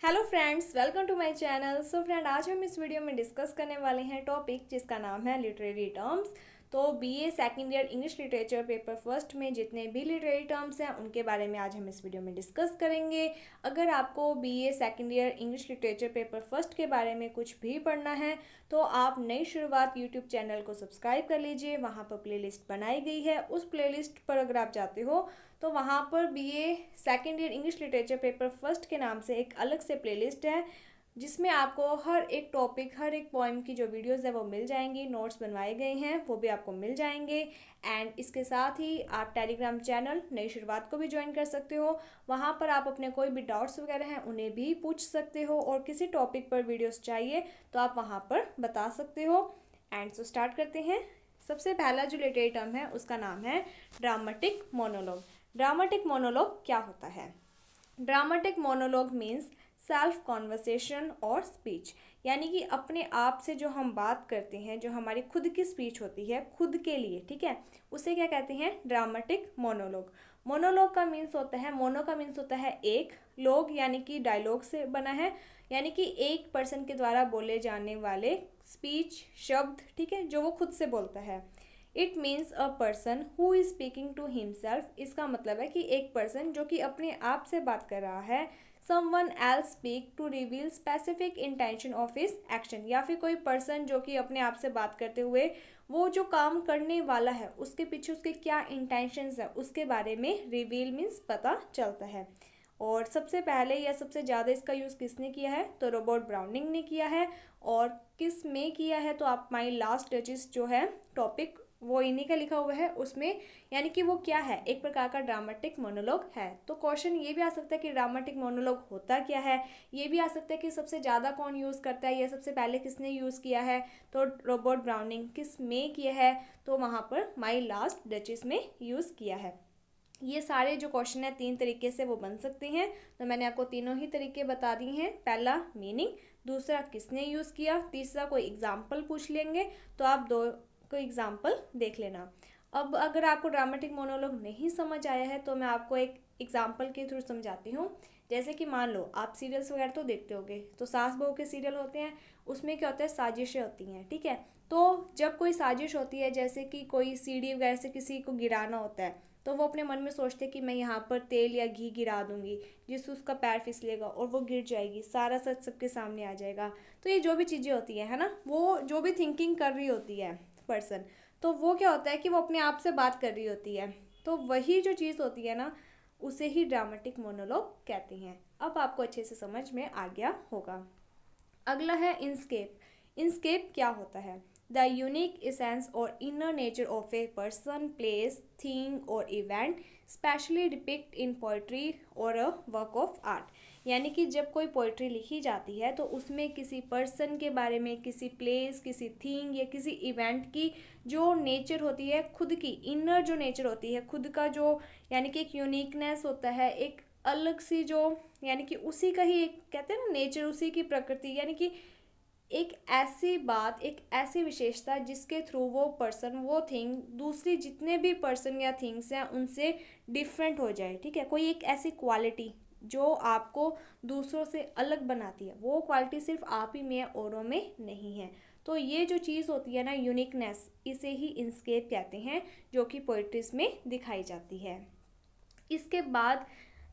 Hello friends, welcome to my channel. So friend, आज हम इस वीडियो में डिस्कस करने वाले हैं टॉपिक जिसका नाम है लिटरेरी टर्म्स। तो BA second year English literature paper first में जितने भी लिटरेरी टर्म्स हैं उनके बारे में आज हम इस वीडियो में डिस्कस करेंगे। अगर आपको BA second year English literature paper first के बारे में कुछ भी पढ़ना है तो आप नई शुरुआत यूट्यूब चैनल को सब्सक्राइब कर लीजिए। वहाँ पर प्लेलिस्ट बनाई गई है, उस प्लेलिस्ट पर अगर आप जाते हो तो वहाँ पर BA second year English literature paper first के नाम से एक अलग से प्लेलिस्ट है जिसमें आपको हर एक टॉपिक, हर एक पोएम की जो वीडियोस है वो मिल जाएंगी। नोट्स बनवाए गए हैं वो भी आपको मिल जाएंगे। एंड इसके साथ ही आप टेलीग्राम चैनल नई शुरुआत को भी ज्वाइन कर सकते हो। वहाँ पर आप अपने कोई भी डाउट्स वगैरह हैं उन्हें भी पूछ सकते हो और किसी टॉपिक पर वीडियोस चाहिए तो आप वहाँ पर बता सकते हो। एंड सो स्टार्ट करते हैं। सबसे पहला जो लिटरेरी टर्म है उसका नाम है ड्रामेटिक मोनोलॉग। ड्रामेटिक मोनोलॉग क्या होता है? Dramatic monologue means self conversation और स्पीच, यानी कि अपने आप से जो हम बात करते हैं, जो हमारी खुद की स्पीच होती है खुद के लिए, ठीक है, उसे क्या कहते हैं? Dramatic monologue. मोनोलॉग का मीन्स होता है, मोनो का मीन्स होता है एक, लॉग यानी कि डायलॉग से बना है, यानी कि एक पर्सन के द्वारा बोले जाने वाले स्पीच, शब्द, ठीक है, जो वो खुद से बोलता है। It means a person who is speaking to himself. इसका मतलब है कि एक पर्सन जो कि अपने आप से बात कर रहा है। Someone else speak to reveal specific intention of his action, या फिर कोई पर्सन जो कि अपने आप से बात करते हुए वो जो काम करने वाला है उसके पीछे उसके क्या इंटेंशंस है उसके बारे में रिवील मीन्स पता चलता है। और सबसे पहले या सबसे ज़्यादा इसका यूज़ किसने किया है? तो रॉबर्ट ब्राउनिंग ने किया है। और किस में किया है? तो आप माई लास्ट डचेस जो है टॉपिक वो इन्हीं का लिखा हुआ है उसमें, यानी कि वो क्या है? एक प्रकार का ड्रामेटिक मोनोलॉग है। तो क्वेश्चन ये भी आ सकता है कि ड्रामेटिक मोनोलॉग होता क्या है। ये भी आ सकता है कि सबसे ज़्यादा कौन यूज़ करता है या सबसे पहले किसने यूज़ किया है। तो रॉबर्ट ब्राउनिंग। किस में किया है? तो वहाँ पर माई लास्ट डचेस में यूज़ किया है। ये सारे जो क्वेश्चन है 3 तरीके से वो बन सकते हैं। तो मैंने आपको तीनों ही तरीके बता दिए हैं। पहला मीनिंग, दूसरा किसने यूज़ किया, तीसरा कोई एग्जाम्पल पूछ लेंगे तो आप दो कोई एग्जाम्पल देख लेना। अब अगर आपको ड्रामेटिक मोनोलॉग नहीं समझ आया है तो मैं आपको एक एग्जाम्पल के थ्रू समझाती हूँ। जैसे कि मान लो आप सीरियल्स वगैरह तो देखते होगे, तो सास बहू के सीरियल होते हैं, उसमें क्या होता है? साजिशें होती हैं, ठीक है। तो जब कोई साजिश होती है, जैसे कि कोई सीढ़ी वगैरह से किसी को गिराना होता है, तो वो अपने मन में सोचते हैं कि मैं यहाँ पर तेल या घी गिरा दूंगी जिससे उसका पैर फिसलेगा और वो गिर जाएगी, सारा सच सबके सामने आ जाएगा। तो ये जो भी चीज़ें होती है ना, वो जो भी थिंकिंग कर रही होती है पर्सन, तो वो क्या होता है कि वो अपने आप से बात कर रही होती है। तो वही जो चीज़ होती है ना, उसे ही ड्रामेटिक मोनोलॉग कहते हैं। अब आपको अच्छे से समझ में आ गया होगा। अगला है इंस्केप। इंस्केप क्या होता है? The unique essence or inner nature of a person, place, thing or event specially depict in poetry or a work of art. यानी कि जब कोई पोइट्री लिखी जाती है तो उसमें किसी पर्सन के बारे में, किसी प्लेस, किसी थिंग या किसी इवेंट की जो नेचर होती है, खुद की इनर जो नेचर होती है, खुद का जो, यानी कि एक यूनिकनेस होता है, एक अलग सी जो, यानी कि उसी का ही एक कहते हैं ना नेचर, उसी की प्रकृति, यानी कि एक ऐसी बात, एक ऐसी विशेषता जिसके थ्रू वो पर्सन, वो थिंग दूसरी जितने भी पर्सन या थिंग्स हैं उनसे डिफरेंट हो जाए, ठीक है। कोई एक ऐसी क्वालिटी जो आपको दूसरों से अलग बनाती है, वो क्वालिटी सिर्फ आप ही में है, औरों में नहीं है। तो ये जो चीज़ होती है ना, यूनिकनेस, इसे ही इंस्केप कहते हैं, जो कि पोइट्रीज में दिखाई जाती है। इसके बाद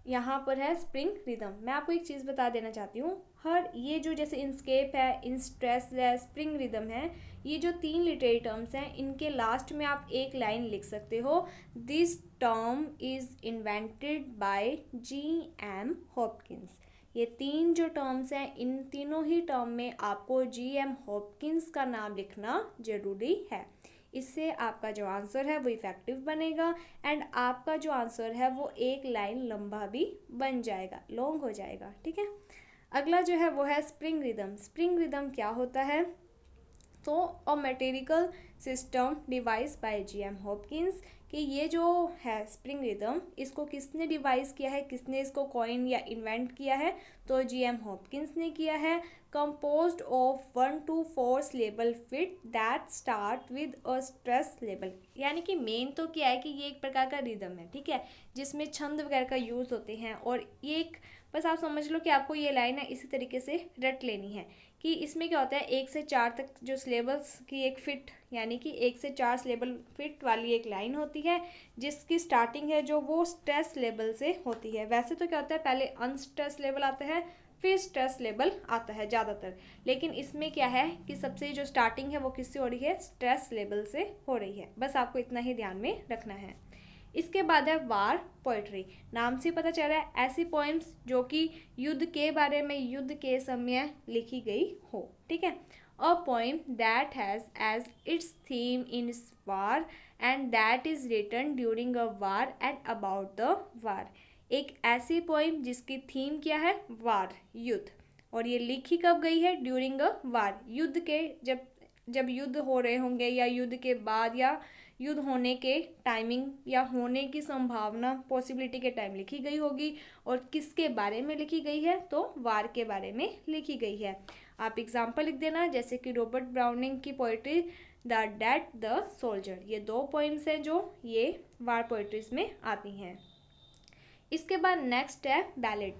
यहाँ पर है स्प्रिंग रिदम। मैं आपको एक चीज़ बता देना चाहती हूँ, हर ये जो जैसे इंस्केप है, इंस्ट्रेस है, स्प्रिंग रिदम है, ये जो 3 लिटरेरी टर्म्स हैं, इनके लास्ट में आप एक लाइन लिख सकते हो, this term is invented by G.M. Hopkins. ये 3 जो टर्म्स हैं, इन तीनों ही टर्म में आपको G.M. हॉपकिंस का नाम लिखना ज़रूरी है। इससे आपका जो आंसर है वो इफेक्टिव बनेगा एंड आपका जो आंसर है वो एक लाइन लंबा भी बन जाएगा, लॉन्ग हो जाएगा, ठीक है। अगला जो है वो है स्प्रिंग रिदम। स्प्रिंग रिदम क्या होता है? तो a mathematical system device by G.M. Hopkins, कि ये जो है स्प्रिंग रिदम, इसको किसने डिवाइस किया है, किसने इसको कॉइन या इन्वेंट किया है? तो G.M. हॉपकिंस ने किया है। Composed of 1 to 4 syllable fit that start with a stress label. यानी कि मेन तो क्या है कि ये एक प्रकार का रिदम है, ठीक है, जिसमें छंद वगैरह का यूज़ होते हैं और ये एक बस आप समझ लो कि आपको ये लाइन है इसी तरीके से रट लेनी है कि इसमें क्या होता है 1 से 4 तक जो सिलेबल्स की एक फिट यानी कि 1 से 4 सिलेबल फिट वाली एक लाइन होती है जिसकी स्टार्टिंग है जो वो स्ट्रेस लेवल से होती है। वैसे तो क्या होता है पहले अनस्ट्रेस लेवल आता है फिर स्ट्रेस लेवल आता है ज़्यादातर, लेकिन इसमें क्या है कि सबसे जो स्टार्टिंग है वो किससे हो रही है, स्ट्रेस लेवल से हो रही है। बस आपको इतना ही ध्यान में रखना है। इसके बाद है वार पोइट्री। नाम से पता चल रहा है ऐसी पोइम्स जो कि युद्ध के बारे में युद्ध के समय लिखी गई हो, ठीक है। A poem that has as its theme in war and that is written during a war and about the war. एक ऐसी पोइम जिसकी थीम क्या है, वार, युद्ध, और ये लिखी कब गई है, ड्यूरिंग अ वार, युद्ध के जब युद्ध हो रहे होंगे या युद्ध के बाद या युद्ध होने के टाइमिंग या होने की संभावना पॉसिबिलिटी के टाइम लिखी गई होगी। और किसके बारे में लिखी गई है, तो वार के बारे में लिखी गई है। आप एग्जाम्पल लिख देना जैसे कि रॉबर्ट ब्राउनिंग की poetry the dead the soldier. ये 2 पोइम्स हैं जो ये वार पोइट्रीज में आती हैं। इसके बाद नेक्स्ट है बैलेड।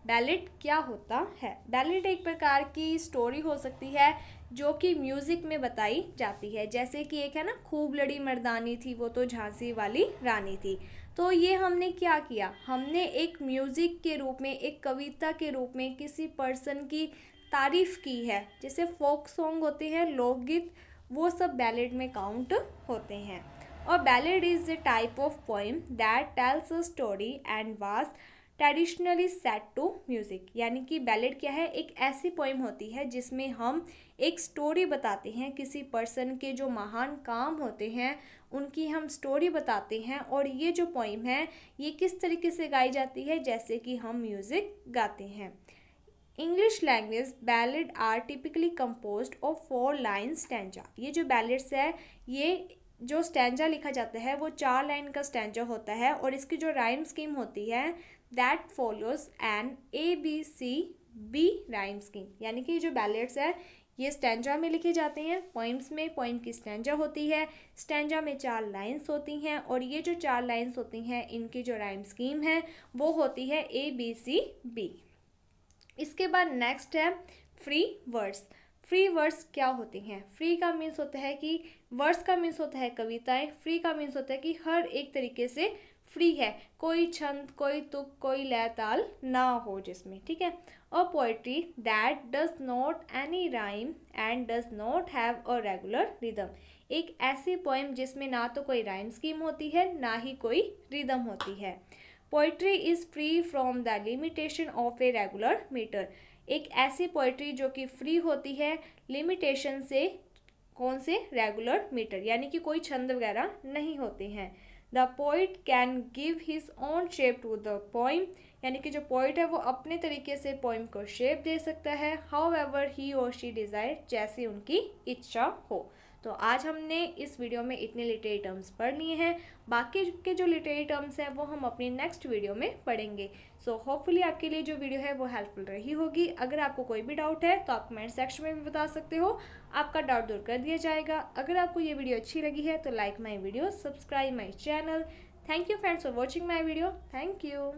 बैलेड क्या होता है, बैलेड एक प्रकार की स्टोरी हो सकती है जो कि म्यूज़िक में बताई जाती है। जैसे कि एक है ना, खूब लड़ी मर्दानी थी वो तो झांसी वाली रानी थी। तो ये हमने क्या किया, हमने एक म्यूज़िक के रूप में, एक कविता के रूप में किसी पर्सन की तारीफ़ की है। जैसे फोक सॉन्ग होते हैं, लोकगीत, वो सब बैलेड में काउंट होते हैं। और ballad is a type of poem that tells a story and was traditionally set to music. यानी कि बैलेड क्या है, एक ऐसी पोएम होती है जिसमें हम एक स्टोरी बताते हैं, किसी पर्सन के जो महान काम होते हैं उनकी हम स्टोरी बताते हैं। और ये जो पोएम है ये किस तरीके से गाई जाती है, जैसे कि हम म्यूज़िक गाते हैं। English language ballad are typically composed of 4 line stanza. ये जो बैलेड्स है ये जो स्टैंजा लिखा जाता है वो 4 लाइन का स्टैंजा होता है। और इसकी जो राइम स्कीम होती है that follows an ABCB rhyme scheme. यानी कि जो बैलेड्स है ये स्टैंजा में लिखे जाते हैं। पोइम्स में पोइम की स्टैंजा होती है, स्टैंजा में 4 लाइन्स होती हैं और ये जो 4 लाइन्स होती हैं इनकी जो राइम स्कीम है वो होती है ABCB। इसके बाद नेक्स्ट है फ्री वर्ड्स। फ्री वर्ड्स क्या होती हैं, फ्री का मीन्स होता है कि वर्ड्स का मीन्स होता है कविताएं, फ्री का मीन्स होता है कि हर एक तरीके से फ्री है, कोई छंद, कोई तुक, कोई लय ताल ना हो जिसमें, ठीक है। A poetry that does not any rhyme and does not have a regular rhythm. एक ऐसी पोएम जिसमें ना तो कोई राइम स्कीम होती है ना ही कोई रिदम होती है। Poetry is free from the limitation of a regular meter. एक ऐसी पोइट्री जो कि फ्री होती है लिमिटेशन से, कौन से, रेगुलर मीटर, यानी कि कोई छंद वगैरह नहीं होते हैं। The poet can give his own shape to the poem. यानी कि जो पोइट है वो अपने तरीके से पोइम को शेप दे सकता है, हाउ एवर ही और शी डिज़ायर, जैसे उनकी इच्छा हो। तो आज हमने इस वीडियो में इतने लिटरेरी टर्म्स पढ़ लिए हैं, बाकी के जो लिटरेरी टर्म्स हैं वो हम अपनी नेक्स्ट वीडियो में पढ़ेंगे। सो होपफुली आपके लिए जो वीडियो है वो हेल्पफुल रही होगी। अगर आपको कोई भी डाउट है तो आप कमेंट सेक्शन में भी बता सकते हो, आपका डाउट दूर कर दिया जाएगा। अगर आपको ये वीडियो अच्छी लगी है तो like my video, subscribe my channel. Thank you friends for watching my video. Thank you.